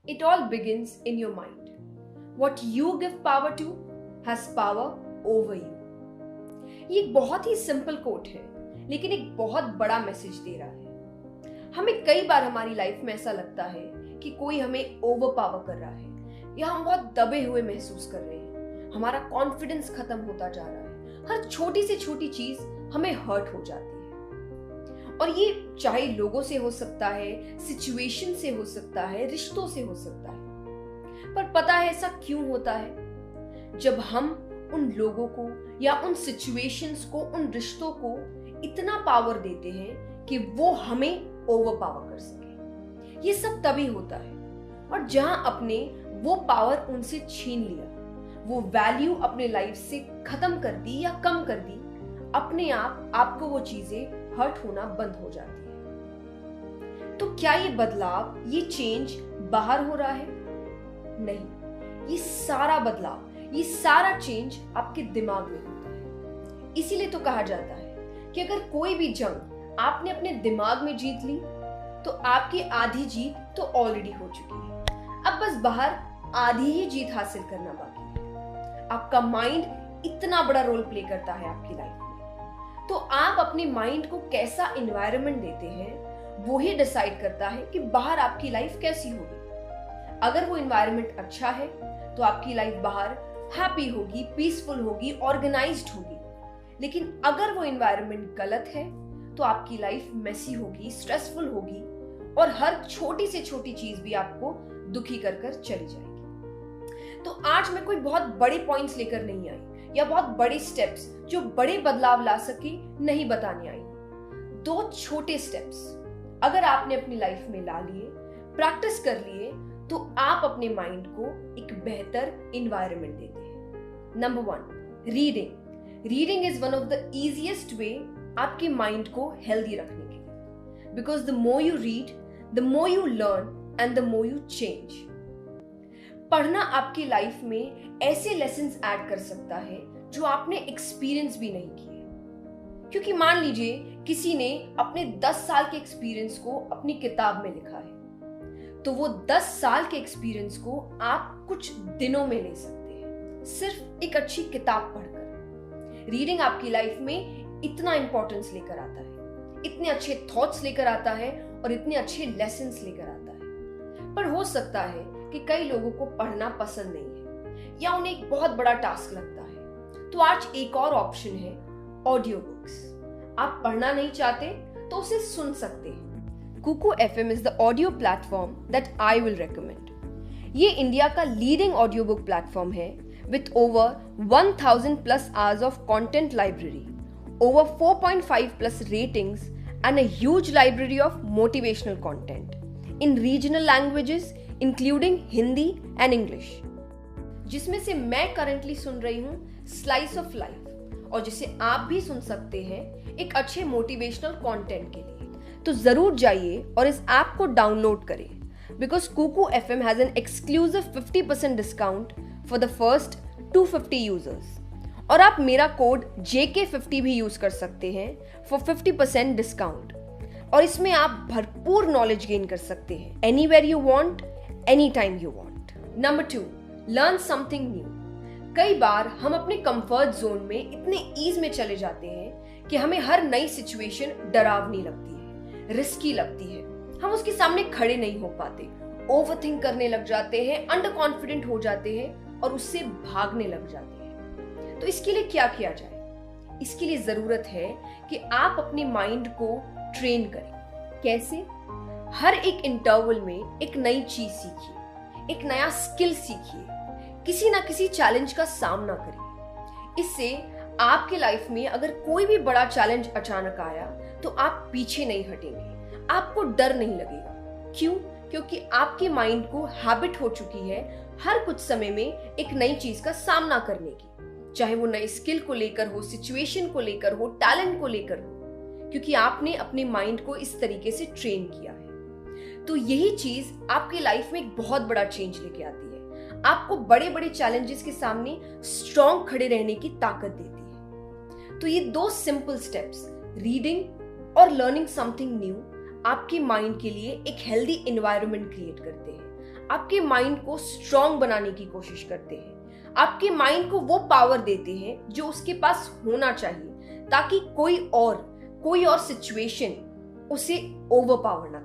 It all begins in your mind. What you give power to has power over you. ये एक बहुत ही simple coat है, लेकिन एक बहुत बड़ा मैसेज दे रहा है। हमें कई बार हमारी लाइफ में ऐसा लगता है कि कोई हमें ओवर पावर कर रहा है या हम बहुत दबे हुए महसूस कर रहे हैं। हमारा कॉन्फिडेंस खत्म होता जा रहा है। हर छोटी से छोटी चीज हमें हर्ट हो जाती है। और ये चाहे लोगों से हो सकता है, सिचुएशन से हो सकता है, रिश्तों से हो सकता है। पर पता है ऐसा क्यों होता है? जब हम उन लोगों को या उन सिचुएशंस को, उन रिश्तों को इतना पावर देते हैं कि वो हमें ओवर पावर कर सके। ये सब तभी होता है। और जहां अपने वो पावर उनसे छीन लिया, वो वैल्यू अपने लाइफ से खत्म कर दी या कम कर दी, अपने आप आपको वो चीजें हर्ट होना बंद हो जाती है। तो क्या ये बदलाव, ये चेंज बाहर हो रहा है? नहीं, ये सारा बदलाव, ये सारा चेंज आपके दिमाग में होता है। इसीलिए तो कहा जाता है कि अगर कोई भी जंग आपने अपने दिमाग में जीत ली तो आपकी आधी जीत तो ऑलरेडी हो चुकी है। अब बस बाहर आधी ही जीत हासिल करना बाकी है। आपका माइंड इतना बड़ा रोल प्ले करता है आपकी लाइफ में। तो आप अपने माइंड को कैसा एनवायरनमेंट देते हैं, वो ही डिसाइड करता है कि बाहर आपकी लाइफ कैसी होगी। अगर वो एनवायरनमेंट अच्छा है तो आपकी लाइफ बाहर हैप्पी होगी, पीसफुल होगी, ऑर्गेनाइज्ड होगी। लेकिन अगर वो एनवायरनमेंट गलत है तो आपकी लाइफ मेसी होगी, स्ट्रेसफुल होगी और हर छोटी से छोटी चीज भी आपको दुखी कर कर चली जाएगी। तो आज मैं कोई बहुत बड़े पॉइंट्स लेकर नहीं आई या बहुत बड़े स्टेप्स जो बड़े बदलाव ला सके नहीं बताने आई। 2 छोटे स्टेप्स अगर आपने अपनी लाइफ में ला लिए, प्रैक्टिस कर लिए, तो आप अपने माइंड को एक बेहतर एनवायरनमेंट देते हैं। Number 1, reading. Reading is one of the easiest way आपके माइंड को हेल्दी रखने के लिए। Because the more you read, the more you learn and the more you change. पढ़ना आपकी लाइफ में ऐसे लेसन्स ऐड कर सकता है जो आपने एक्सपीरियंस भी नहीं किए। क्योंकि मान लीजिए किसी ने अपने 10 साल के एक्सपीरियंस को अपनी किताब में लिखा है, तो वो 10 साल के एक्सपीरियंस को आप कुछ दिनों में ले सकते हैं, सिर्फ एक अच्छी किताब पढ़कर। रीडिंग आपकी लाइफ में इतना इंपॉर्टेंस लेकर आता है, इतने अच्छे थॉट्स लेकर आता है और इतने अच्छे लेसन्स लेकर आता है। पर हो सकता है कि कई लोगों को पढ़ना पसंद नहीं है या उन्हें एक बहुत बड़ा टास्क लगता है। तो आज एक और ऑप्शन है, ऑडियो बुक्स। आप पढ़ना नहीं चाहते तो उसे सुन सकते हैं। Kuku FM is the audio platform that I will recommend. ये इंडिया का लीडिंग ऑडियो बुक प्लेटफॉर्म है with over 1000 plus hours of content library, over 4.5 plus ratings and a huge library of motivational content in regional languages including Hindi and English, जिसमें से मैं currently सुन रही हूँ slice of life, और जिसे आप भी सुन सकते हैं एक अच्छे मोटिवेशनल कंटेंट के लिए। तो जरूर जाइए और इस ऐप को डाउनलोड करें, because Kuku FM has an exclusive 50% discount for the first 250 users. और आप मेरा कोड JK50 भी यूज कर सकते हैं फॉर 50% डिस्काउंट। और इसमें आप भरपूर नॉलेज गेन कर सकते हैं, anywhere you want, any time you want. Number 2, learn something new. कई बार हम अपने कंफर्ट जोन में इतने ईज में चले जाते हैं कि हमें हर नई सिचुएशन डरावनी लगती है, रिस्की लगती है। हम उसके सामने खड़े नहीं हो पाते, ओवरथिंक करने लग जाते हैं, अंडर कॉन्फिडेंट हो जाते हैं और उससे भागने लग जाते हैं। तो इसके लिए क्या किया जाए? इसके लिए जरूरत है कि आप अपने माइंड को ट्रेन करें। कैसे? हर एक इंटरवल में एक नई चीज सीखिए, एक नया स्किल सीखिए, किसी ना किसी चैलेंज का सामना करिए। इससे आपके लाइफ में अगर कोई भी बड़ा चैलेंज अचानक आया तो आप पीछे नहीं हटेंगे, आपको डर नहीं लगेगा। क्यों? क्योंकि आपके माइंड को हैबिट हो चुकी है हर कुछ समय में एक नई चीज का सामना करने की, चाहे वो नई स्किल को लेकर हो, सिचुएशन को लेकर हो, टैलेंट को लेकर हो, क्योंकि आपने अपने माइंड को इस तरीके से ट्रेन किया है। तो यही चीज आपकी लाइफ में एक बहुत बड़ा चेंज लेके आती है, आपको बड़े बड़े चैलेंजेस के सामने स्ट्रॉन्ग खड़े रहने की ताकत देती है। तो ये 2 सिंपल स्टेप्स, रीडिंग और लर्निंग समथिंग न्यू, आपके माइंड के लिए एक हेल्दी एनवायरनमेंट क्रिएट करते हैं, आपके माइंड को स्ट्रांग बनाने की कोशिश करते हैं, आपके माइंड को वो पावर देते हैं जो उसके पास होना चाहिए, ताकि कोई और सिचुएशन उसे ओवरपावर ना करे।